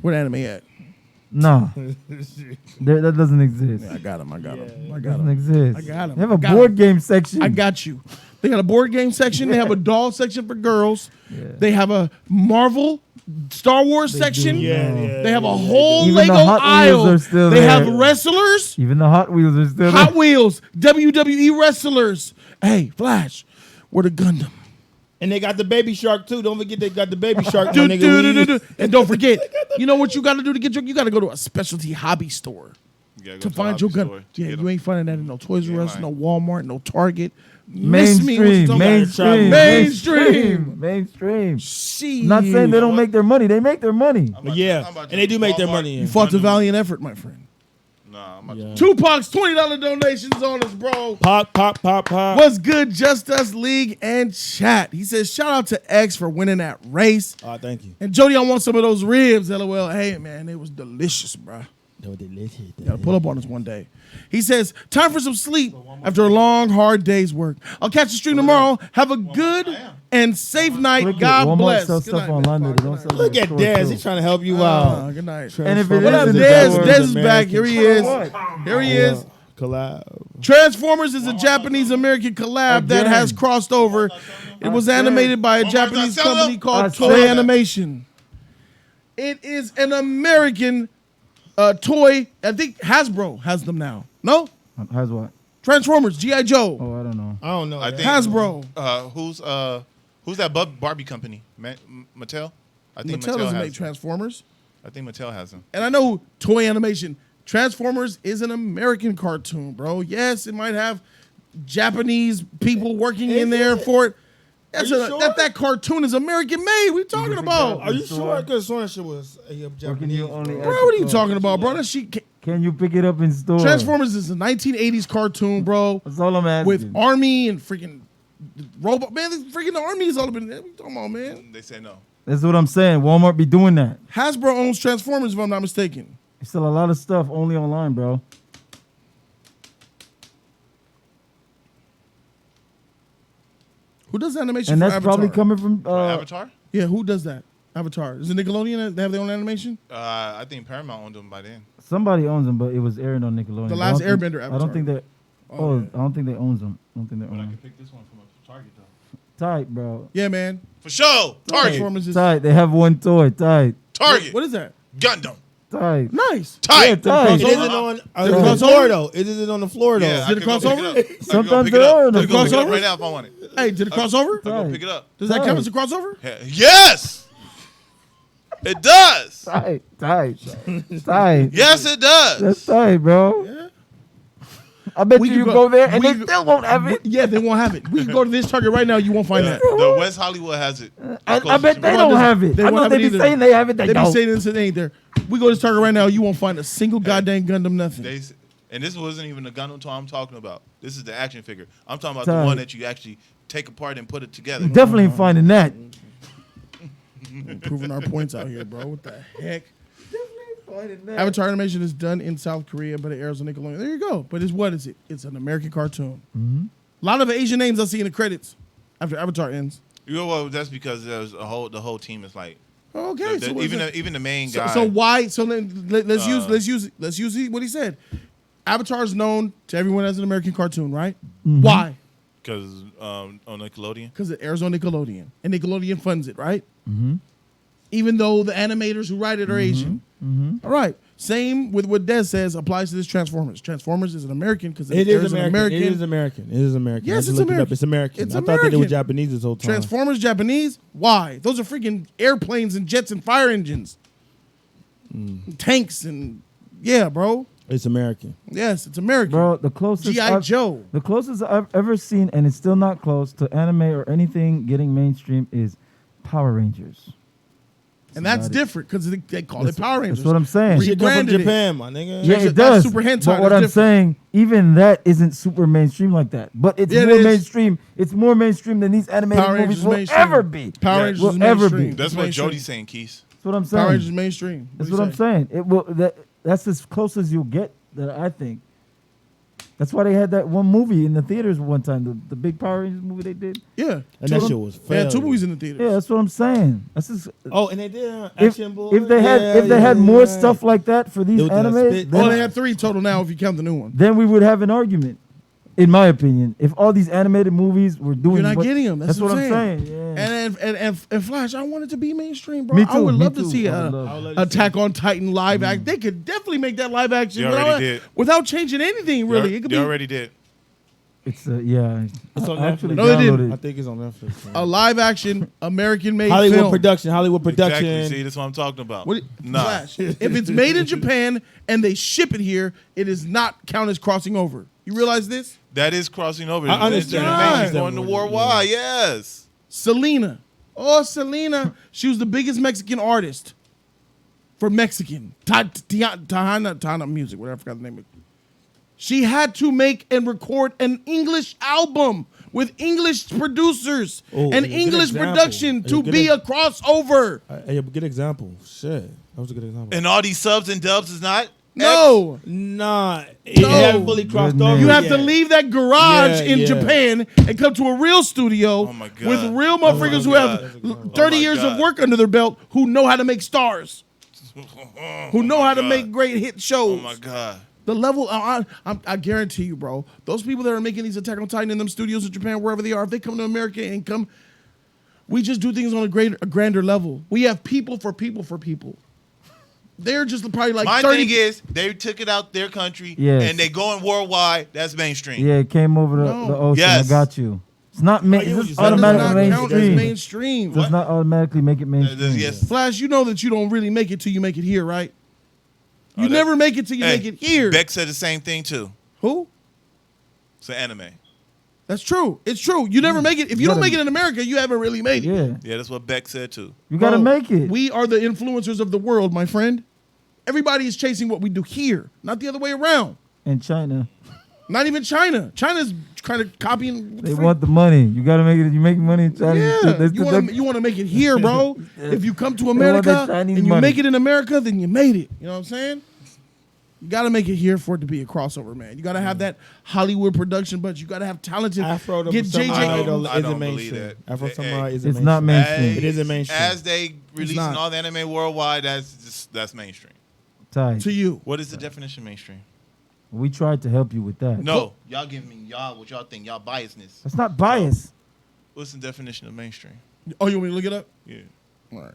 Where the anime at? No. That doesn't exist. Yeah, I got him. Doesn't exist. I got him. They have a board game section. I got you. They got a board game section. They have a doll section for girls. Yeah. They have a Marvel, Star Wars section. They have a whole Even Lego the Hot aisle. Wheels are still they there. have wrestlers. Even the Hot Wheels are still Hot there. Wheels, WWE wrestlers. Hey, Flash, we're the Gundam. And they got the Baby Shark too. Don't forget they got the Baby Shark. And don't forget, you know what you got to do to get your? You got to go to a specialty hobby store to find your Gundam. Yeah, you ain't finding that in no Toys R Us, no Walmart, no Target. Mainstream. See, not saying they don't make their money. They make their money. And they do make their money. You fought the valiant effort, my friend. Nah, Tupac's $20 donations on us, bro. Pop. What's good, Just Us League and chat? He says, shout out to X for winning that race. Oh, thank you. And Jody, I want some of those ribs. LOL. Hey, man, it was delicious, bro. They were delicious. Gotta pull up on us one day. He says, time for some sleep after a long, hard day's work. I'll catch the stream tomorrow. Have a good and safe night. God bless. Sell stuff online. Look at Dez. He's trying to help you out. Good night. And if it What up, is Dez? Dez is back. Here he is. Here he is. Collab. Transformers is a Japanese-American collab that has crossed over. It was animated by a Japanese company called Toei Animation. It is an American toy. I think Hasbro has them now. No? Has what? Transformers, G.I. Joe. Oh, I don't know. I don't know. I think Hasbro. Who's that Barbie company? Mattel? I think Mattel doesn't make Transformers. I think Mattel has them. And I know Toei Animation. Transformers is an American cartoon, bro. Yes, it might have Japanese people working in there for it. That cartoon is American made. What are you talking about? Are you sure? Because some shit was Japanese. Bro, what are you talking about, bro? That shit. Can you pick it up in store? Transformers is a 1980s cartoon, bro. That's all I'm asking. With Army and freaking robot. Man, the Army is all up in there. What are you talking about, man? They say no. That's what I'm saying. Walmart be doing that. Hasbro owns Transformers, if I'm not mistaken. They sell a lot of stuff only online, bro. Who does animation and for that's Avatar? probably coming from Avatar? Yeah, who does that? Avatar. Is it Nickelodeon? They have their own animation? I think Paramount owned them by then. Somebody owns them, but it was aired on Nickelodeon. The last Airbender Avatar. I don't think that. I don't think they owns them. I don't think they own But I them. can pick this one from a Target though. Tight, bro. Yeah, man. For sure. Target. Transformers is Tight. They have one toy. Tight. Target. What is that? Gundam. Tight. Nice. Tight. Yeah, tight. It isn't on the floor though. It isn't on the floor though. Yeah, Did it cross over? Sometimes they are. Did it cross over? right now if I want it. Hey, did it cross over? I'll go pick it up. Does that count as a crossover? Yes. It does. Tight. Tight. Yes, it does. That's tight, bro. Yeah. I bet you go there and they still won't have it. Yeah, they won't have it. We can go to this Target right now. You won't find that. The West Hollywood has it. I bet they don't have it. I know they be saying they have it. They be don't. saying it ain't there. We go to this Target right now. You won't find a single goddamn Gundam nothing. And this wasn't even the Gundam toy I'm talking about. This is the action figure. I'm talking about the one that you actually take apart and put it together. Definitely ain't finding that. Proving our points out here, bro. What the heck? Avatar animation is done in South Korea, but it airs on Nickelodeon. There you go. But what is it? It's an American cartoon. Mm-hmm. A lot of Asian names I see in the credits after Avatar ends. You know what? That's because there's the whole team is like. Okay, so even the main guy. So why? So let's use what he said. Avatar is known to everyone as an American cartoon, right? Mm-hmm. Why? Because on Nickelodeon. Because it airs on Nickelodeon, and Nickelodeon funds it, right? Mm-hmm. even though the animators who write it are Asian. All right. Same with what Des says applies to this Transformers. Transformers is an American because it is American. It is American. It is American. Yes, it's American. It's American. It's I thought that it was Japanese this whole time. Transformers Japanese? Why? Those are freaking airplanes and jets and fire engines. Tanks and yeah, bro. It's American. Yes, it's American. Bro, the closest G.I. Joe. The closest I've ever seen, and it's still not close to anime or anything getting mainstream, is Power Rangers. And that's different because they call it Power Rangers. That's what I'm saying. Shit come from Japan, my nigga. Yeah, it does. Super hentai. But what I'm saying, even that isn't super mainstream like that. But it's more mainstream. It's more mainstream than these animated movies will ever be. Power Rangers will ever be. That's what Jody's saying, Keith. That's what I'm saying. Power Rangers mainstream. That's what I'm saying. It will. That's as close as you'll get. That I think. That's why they had that one movie in the theaters one time. The big Power Rangers movie they did. Yeah, and that shit was fair. They had 2 movies in the theaters. Yeah, that's what I'm saying. That's just, and they did Action Boy. If they had more stuff like that for these animes, they had 3 total now if you count the new one. Then we would have an argument, in my opinion. If all these animated movies were doing, you're not getting them. That's what I'm saying. Yeah. And Flash, I want it to be mainstream, bro. Me too, I would love to too. see Attack on Titan live action. They could definitely make that live action without changing anything. Really, it could they already did. It's yeah. It's on Netflix. No, they didn't. I think it's on Netflix. A live action American made Hollywood film. production. Exactly. See, that's what I'm talking about. Flash. If it's made in Japan and they ship it here, it is not count as crossing over. You realize this? That is crossing over. I understand. It's going to war. Why? Yes. Selena. Oh, Selena. She was the biggest Mexican artist for Mexican. Tahana music, whatever, I forgot the name of it. She had to make and record an English album with English producers and English production to be a crossover. A good example. Shit. That was a good example. And all these subs and dubs is not? No. Nah. It hadn't fully crossed over. You have to leave that garage in Japan and come to a real studio with real motherfuckers who have 30 years of work under their belt who know how to make stars, who know how to make great hit shows. Oh, my God. The level, I guarantee you, bro, those people that are making these Attack on Titan in them studios in Japan, wherever they are, if they come to America and come, we just do things on a grander level. We have people for people for people. They're just probably like my 30. thing is, they took it out their country and they going worldwide. That's mainstream. Yeah, it came over the ocean. Yes. I got you. It's not automatically mainstream. Does not automatically make it mainstream. Yes. Flash, you know that you don't really make it till you make it here, right? You never make it till you make it here. Beck said the same thing too. Who? It's an anime. That's true. It's true. You never make it. If you don't make it in America, you haven't really made it. Yeah, that's what Beck said too. You got to make it. We are the influencers of the world, my friend. Everybody is chasing what we do here, not the other way around. And China. Not even China. China's kind of copying. They want the money. You got to make it. You make money in China. Yeah. You want to make it here, bro. If you come to America and you make it in America, then you made it. You know what I'm saying? You got to make it here for it to be a crossover, man. You got to have that Hollywood production, but you got to have talented. Afro get JJ. I don't believe that. Afro Samurai is it's not mainstream. It isn't mainstream. As they releasing all the anime worldwide, that's mainstream. Tight. To you, what is the definition of mainstream? We tried to help you with that. No, y'all give me what y'all think. Y'all biasness. That's not bias. What's the definition of mainstream? Oh, you want me to look it up? Yeah. All right.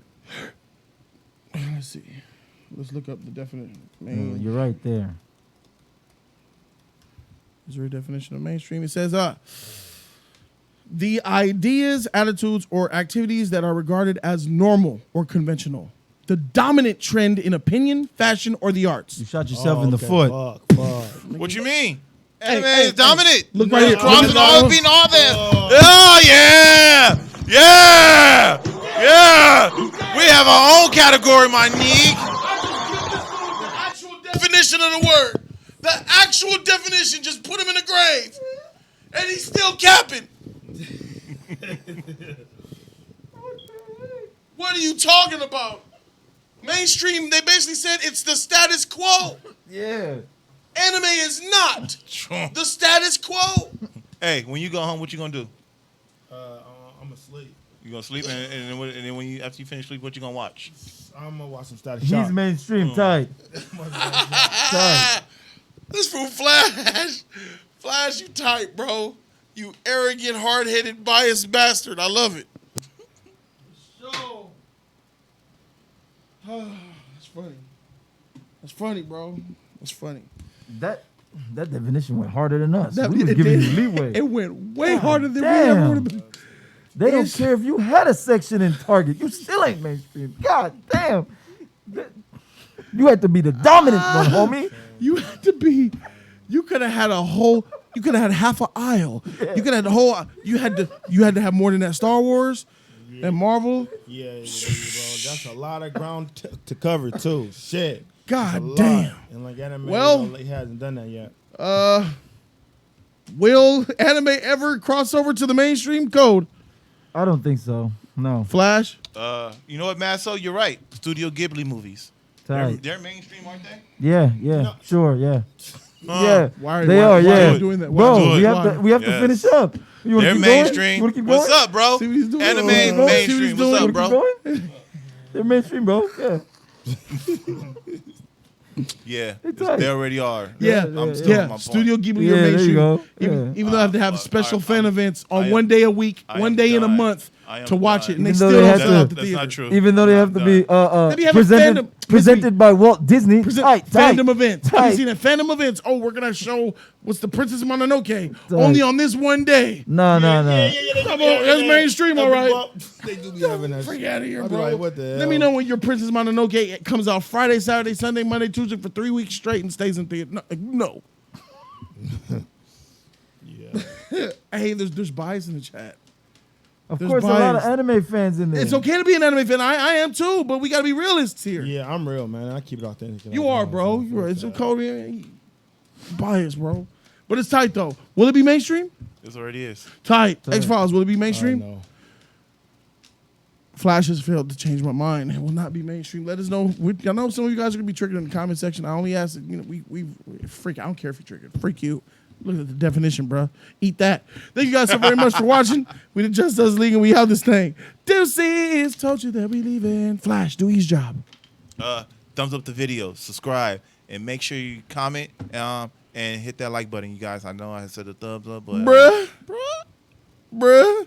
Let's see. Let's look up the definition. You're right there. Is there a definition of mainstream? It says, the ideas, attitudes, or activities that are regarded as normal or conventional. The dominant trend in opinion, fashion, or the arts. You shot yourself in the foot. Fuck. What you mean? Anime is dominant. Look right here. Crossing all, being all that. Oh, yeah. Yeah. Yeah. We have our own category, my nigga. Definition of the word. The actual definition, just put him in the grave. And he's still capping. What are you talking about? Mainstream, they basically said it's the status quo. Yeah. Anime is not the status quo. Hey, when you go home, what you gonna do? I'm gonna sleep. You gonna sleep, and then when you after you finish sleep, what you gonna watch? I'm gonna watch some Static He's Shock. mainstream, tight. This from Flash. Flash, you tight, bro. You arrogant, hard-headed, biased bastard. I love it. That's funny. That's funny, bro. That's funny. That definition went harder than us. That, We was giving you leeway. It went way harder than we ever would have been. They don't care if you had a section in Target. You still ain't mainstream. God damn. You had to be the dominant one, homie. You had to be. You could have had a whole. You could have had half an aisle. Yeah. You could have had the whole. You had to have more than that. Star Wars, and Marvel. Yeah, bro. That's a lot of ground to cover too. Shit. God damn. And like anime, he hasn't done that yet. Will anime ever cross over to the mainstream code? I don't think so. No. Flash. You know what, Masso? You're right. Studio Ghibli movies. They're mainstream, aren't they? Yeah. No. Sure. Yeah. Yeah. Why are you doing that? Bro, we have to finish up. They're mainstream. What's up, bro? Anime mainstream. What's up, bro? They're mainstream, bro. Yeah. Yeah, they already are. Yeah, I'm still on my Studio point. Ghibli are mainstream. There you go. Even though I have to have special fan events on one day a week, one day in a month to watch it, and they still don't sell out the theater. That's not true. Even though they have to be presented by Walt Disney. Fandom events. Have you seen that? Fandom events. Oh, we're going to show what's the Princess Mononoke only on this one day. No. Come on, that's mainstream, all right. They do be having that. Freak out of here, bro. Like, what the hell? Let me know when your Princess Mononoke comes out Friday, Saturday, Sunday, Monday, Tuesday for 3 weeks straight and stays in theater. No. Yeah. Hey, there's bias in the chat. Of course, bias. A lot of anime fans in there. It's okay to be an anime fan. I am too, but we got to be realists here. Yeah, I'm real, man. I keep it authentic. You are, bro. You are. It's Cody. Bias, bro. But it's tight, though. Will it be mainstream? It already is. Tight. X-Files, will it be mainstream? No. Flash has failed to change my mind. It will not be mainstream. Let us know. I know some of you guys are going to be triggered in the comment section. I only ask, we freak. I don't care if you're triggered. Freak you. Look at the definition, bro. Eat that. Thank you guys so very much for watching. We the Just Us League, and we have this thing. Deuces. Told you that we leaving. Flash, do his job. Thumbs up the video, subscribe, and make sure you comment and hit that like button, you guys. I know I said a thumbs up, but bruh.